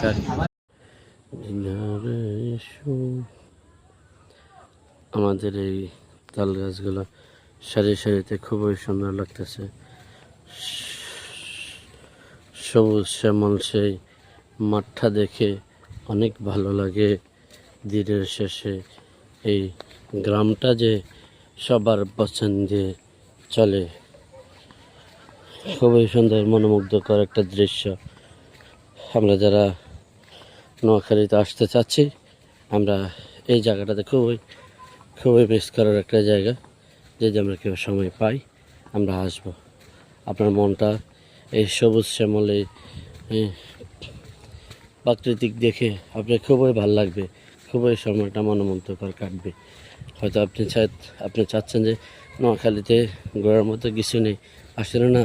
একটা। আমাদের এই তাল গাছগুলো সারি সারিতে খুবই সুন্দর লাগতেছে। সবুজ শ্যামল সেই মাঠটা দেখে অনেক ভালো লাগে। দিনের শেষে এই গ্রামটা যে সবার পছন্দে চলে, খুবই সুন্দর মনোমুগ্ধকর একটা দৃশ্য। আমরা যারা নোয়াখালীতে আসতে চাচ্ছি, আমরা এই জায়গাটাতে খুবই মিস করার একটা জায়গা। যদি আমরা কেউ সময় পাই আমরা আসব। আপনার মনটা এই সবুজ শ্যামল এই প্রাকৃতিক দেখে আপনার খুবই ভালো লাগবে, খুবই সময়টা মনোমুগ্ধকর কাটবে। হয়তো আপনি চাচ্ছেন যে নোয়াখালীতে ঘোরার মতো কিছু নেই, আসলে না,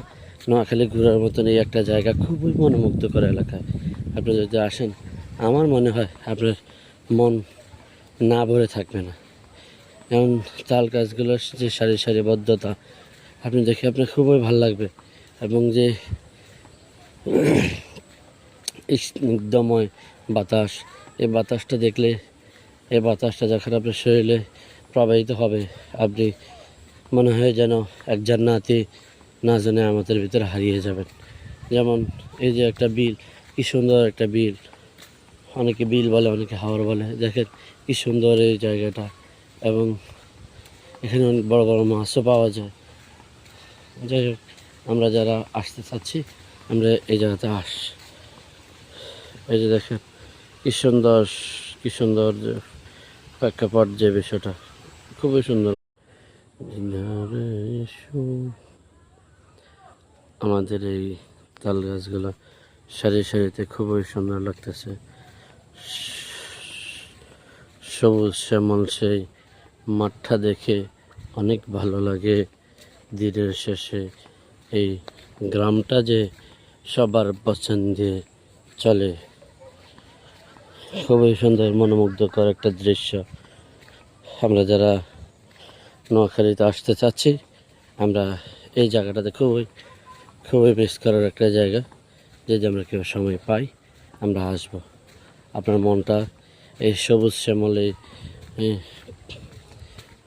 নোয়াখালী ঘোরার মতন এই একটা জায়গা, খুবই মনোমুগ্ধকর এলাকা। আপনি যদি আসেন, আমার মনে হয় আপনার মন না ভরে থাকবে না। এমন তাল গাছগুলোর যে সারি সারিবদ্ধতা আপনি দেখে আপনার খুবই ভালো লাগবে। এবং যে স্নিগ্ধময় বাতাস, এই বাতাসটা দেখলে, এই বাতাসটা যখন আপনার শরীরে প্রবাহিত হবে, আপনি মনে হয় যেন এক জান্নাতি না জানে আমাদের ভিতরে হারিয়ে যাবেন। যেমন এই যে একটা বিল, কি সুন্দর একটা বিল, অনেকে বিল বলে, অনেকে হাওর বলে। দেখেন কি সুন্দর এই জায়গাটা, এবং এখানে অনেক বড় বড় মাছও পাওয়া যায়। যাই হোক, আমরা যারা আসতে চাচ্ছি আমরা এই জায়গাতে এই যে দেখেন কি সুন্দর যে প্রেক্ষাপট, যে বিষয়টা খুবই সুন্দর। আমাদের এই তাল গাছগুলো সারি সারিতে খুবই সুন্দর লাগতেছে। সবুজ শ্যামল সেই মাঠটা দেখে অনেক ভালো লাগে। দিনের শেষে এই গ্রামটা যে সবার পছন্দে চলে, খুবই সুন্দর মনোমুগ্ধকর একটা দৃশ্য। আমরা যারা নোয়াখালীতে আসতে চাচ্ছি, আমরা এই জায়গাটাতে খুবই মিস করার একটা জায়গা। যদি আমরা কেউ সময় পাই আমরা আসব। আপনার মনটা এই সবুজ শ্যামল এই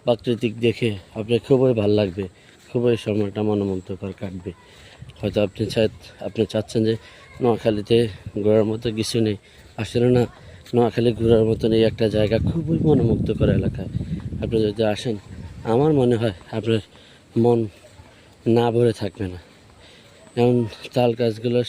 প্রাকৃতিক দেখে আপনার খুবই ভালো লাগবে, খুবই সময়টা মনোমুগ্ধকর কাটবে। হয়তো আপনি চাচ্ছেন যে নোয়াখালীতে ঘোরার মতো কিছু নেই, আসলে না, নোয়াখালী ঘোরার মতন এই একটা জায়গা, খুবই মনোমুগ্ধকর এলাকা। আপনি যদি আসেন, আমার মনে হয় আপনার মন না ভরে থাকবে না। এমন তাল গাছগুলো